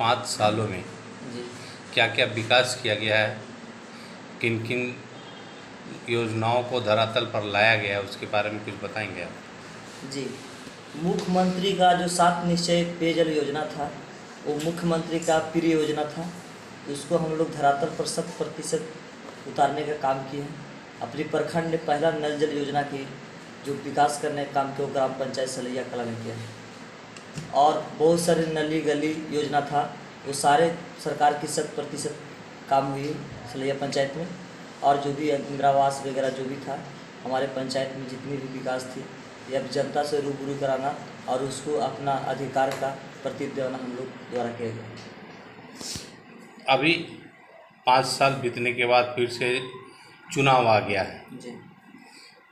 5 सालों में जी क्या क्या विकास किया गया है, किन किन योजनाओं को धरातल पर लाया गया है, उसके बारे में कुछ बताएंगे आप? जी मुख्यमंत्री का जो 7 निश्चय पेयजल योजना था, वो मुख्यमंत्री का प्रिय योजना था। उसको हम लोग धरातल पर 100% उतारने का काम किए हैं। अपनी प्रखंड ने पहला नल जल योजना की जो विकास करने का काम किया वो ग्राम पंचायत सलैया कला में किया है। और बहुत सारे नली गली योजना था, वो सारे सरकार की 100% काम हुई सलैया पंचायत में। और जो भी इंदिरा आवास वगैरह जो भी था हमारे पंचायत में, जितनी भी विकास थी, ये अब जनता से रूबरू कराना और उसको अपना अधिकार का प्रतीक देना हम लोग द्वारा किया गया। अभी 5 साल बीतने के बाद फिर से चुनाव आ गया है, जी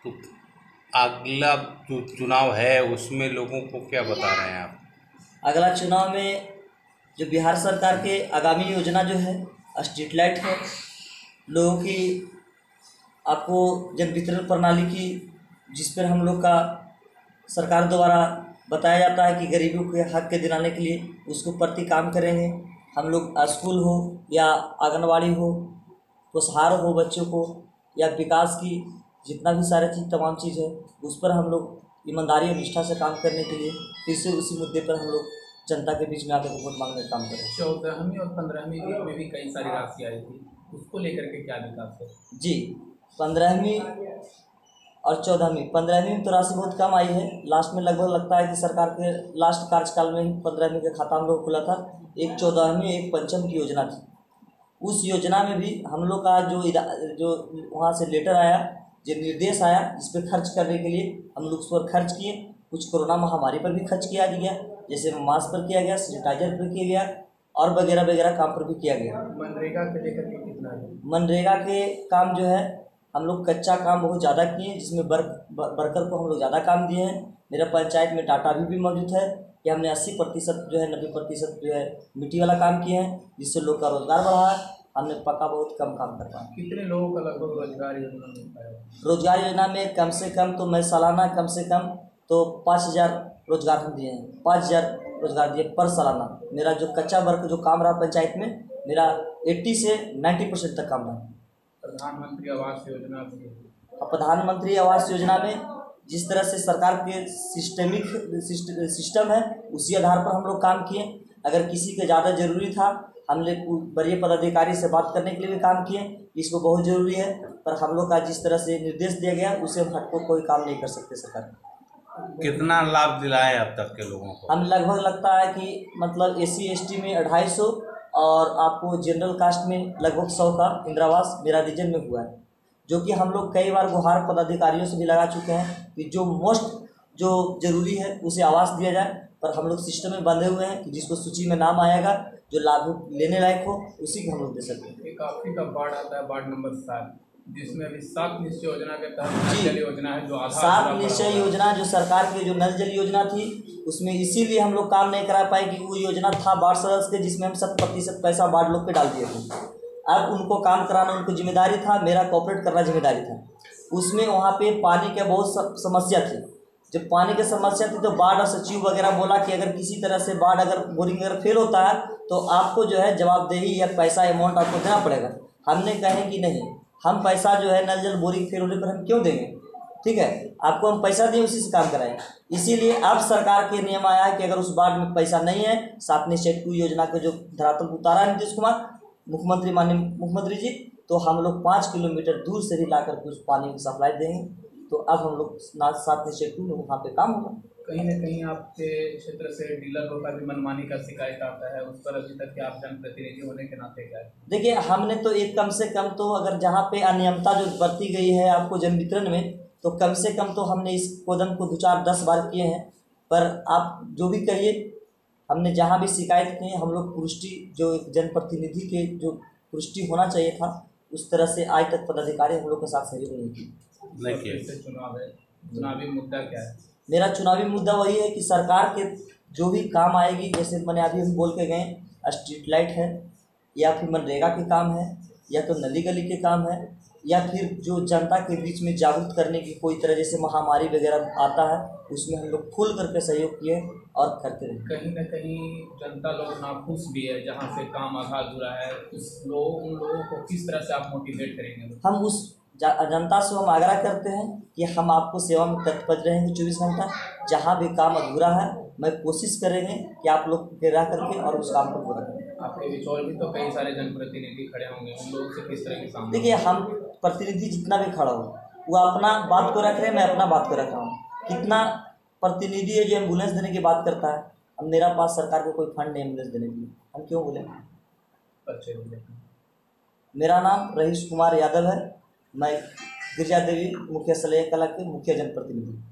तो अगला जो चुनाव है उसमें लोगों को क्या बता रहे हैं आप? अगला चुनाव में जो बिहार सरकार के आगामी योजना जो है स्ट्रीट लाइट है, लोगों की आपको जन वितरण प्रणाली की, जिस पर हम लोग का सरकार द्वारा बताया जाता है कि गरीबों के हक के दिलाने के लिए उसको प्रति काम करेंगे। हम लोग स्कूल हो या आंगनवाड़ी हो, पोषाहार हो बच्चों को, या विकास की जितना भी सारे चीज़ तमाम चीज़ है उस पर हम लोग ईमानदारी और निष्ठा से काम करने के लिए फिर से उसी मुद्दे पर हम लोग जनता के बीच में आकर वोट मांगने का काम करें। 14वीं और 15वीं वीक में भी कई सारी राशि आई थी, उसको लेकर के क्या विकास है? जी 15वीं और 14वीं, 15वीं में तो राशि बहुत कम आई है। लास्ट में लगभग लगता है कि सरकार के लास्ट कार्यकाल में ही 15वीं का खाता हम लोग खुला था। एक 14वीं एक पंचम की योजना थी। उस योजना में भी हम लोग का जो वहाँ से लेटर आया, जो निर्देश आया जिस पर खर्च करने के लिए हम लोग उस पर खर्च किए। कुछ कोरोना महामारी पर भी खर्च किया गया, जैसे मास्क पर किया गया, सैनिटाइजर पर किया गया और वगैरह वगैरह काम पर भी किया गया। मनरेगा के लेकर के कितना है? मनरेगा के काम जो है हम लोग कच्चा काम बहुत ज़्यादा किए, जिसमें वर्कर को हम लोग ज़्यादा काम दिए हैं। मेरा पंचायत में डाटा भी मौजूद है कि हमने 80% जो है 90% जो है मिट्टी वाला काम किए हैं, जिससे लोग का रोजगार बढ़ा है। हमने पक्का बहुत कम काम कर पाया। कितने लोगों का लगभग रोजगार योजना मिलता है? रोजगार योजना में कम से कम तो मैं सालाना कम से कम तो 5,000 रोजगार हम दिए हैं। 5,000 रोजगार दिए पर सालाना। मेरा जो कच्चा वर्क जो काम रहा पंचायत में, मेरा 80 से 90% तक काम रहा। प्रधानमंत्री आवास योजना भी? प्रधानमंत्री आवास योजना में जिस तरह से सरकार के सिस्टम है उसी आधार पर हम लोग काम किए। अगर किसी के ज़्यादा ज़रूरी था, हमने वरीय पदाधिकारी से बात करने के लिए भी काम किए, इसको बहुत ज़रूरी है। पर हम लोग का जिस तरह से निर्देश दिया गया उसे हम हट को कोई काम नहीं कर सकते। सरकार कितना लाभ दिलाया अब तक के लोगों को? हम लगभग लगता है कि मतलब SC ST में 250 और आपको जनरल कास्ट में लगभग 100 का इंदिरा आवास मेरा रीजन में हुआ है, जो कि हम लोग कई बार गुहार पदाधिकारियों से भी लगा चुके हैं कि जो ज़रूरी है उसे आवास दिया जाए। पर हम लोग सिस्टम में बंधे हुए हैं कि जिसको सूची में नाम आएगा, जो लाभ लेने लायक हो, उसी को हम लोग दे सकते हैं। एक आपकी का वार्ड आता है, वार्ड नंबर 7, जिसमें अभी 7 निश्चय योजना के तहत नल जल योजना है, जो आधार 7 निश्चय योजना जो सरकार की जो नल जल योजना थी, उसमें इसीलिए हम लोग काम नहीं करा पाए कि वो योजना था वार्ड सदस्य के, जिसमें हम 100% पैसा वार्ड लोग पे डाल दिए थे। अब उनको काम कराना उनको जिम्मेदारी था, मेरा कॉपरेट करना जिम्मेदारी था। उसमें वहाँ पे पानी की बहुत समस्या थी। जब पानी की समस्या थी तो वार्ड और सचिव वगैरह बोला कि अगर किसी तरह से वार्ड अगर बोरिंग अगर फेल होता है तो आपको जो है जवाबदेही या पैसा अमाउंट आपको देना पड़ेगा। हमने कहे कि नहीं, हम पैसा जो है नल जल बोरिंग फेल होने पर हम क्यों देंगे, ठीक है, आपको हम पैसा दें उसी से काम कराएं। इसीलिए अब सरकार के नियम आया है कि अगर उस वार्ड में पैसा नहीं है, 7 निश्चय योजना के जो धरातल उतारा है नीतीश कुमार मुख्यमंत्री, माननीय मुख्यमंत्री जी, तो हम लोग 5 किलोमीटर दूर से भी ला करके उस पानी की सप्लाई देंगे। तो अब हम लोग 7 निश्चय में वहाँ पे काम होगा। कहीं ना कहीं आपके क्षेत्र से डीलरों का भी मनमानी का शिकायत आता है, उस पर अभी तक के आप जनप्रतिनिधि होने के नाते क्या है? देखिए, हमने तो एक कम से कम तो अगर जहाँ पे अनियमता जो बरती गई है आपको जन वितरण में, तो कम से कम तो हमने इस कदम को 2-4-10 बार किए हैं। पर आप जो भी कहिए, हमने जहाँ भी शिकायत की है हम लोग पुष्टि जो जनप्रतिनिधि के जो पुष्टि होना चाहिए था उस तरह से आज तक पदाधिकारी हम लोग के साथ सहयोग नहीं की। चुनाव है, चुनावी मुद्दा क्या है? मेरा चुनावी मुद्दा वही है कि सरकार के जो भी काम आएगी, जैसे मैंने अभी हम बोल के गए स्ट्रीट लाइट है, या फिर मनरेगा के काम है, या तो नली गली के काम है, या फिर जो जनता के बीच में जागरूक करने की कोई तरह जैसे महामारी वगैरह आता है उसमें हम लोग खुल करके सहयोग किए और करते रहे। कहीं ना कहीं जनता लोग नाखुश भी है जहाँ से काम आधा अधूरा है, उन लोगों को किस तरह से आप मोटिवेट करेंगे? हम उस जनता से हम आग्रह करते हैं कि हम आपको सेवा में तत्पर रहेंगे 24 घंटा। जहाँ भी काम अधूरा है मैं कोशिश करेंगे कि आप लोग रह करके और उस काम को पूरा करें। आपके बीच और भी तो कई सारे जनप्रतिनिधि खड़े होंगे, उन लोगों से किस तरह के सामने? देखिए, हम प्रतिनिधि जितना भी खड़ा हो वो अपना बात को रख रहे हैं, मैं अपना बात को रख रहा हूँ। कितना प्रतिनिधि है जो एम्बुलेंस देने की बात करता है? अब मेरा पास सरकार को कोई फंड नहीं एम्बुलेंस देने के लिए, हम क्यों बोले? मेरा नाम रहीश कुमार यादव है, मैं गिरिजा देवी मुखिया सलैया कला के मुखिया जनप्रतिनिधि।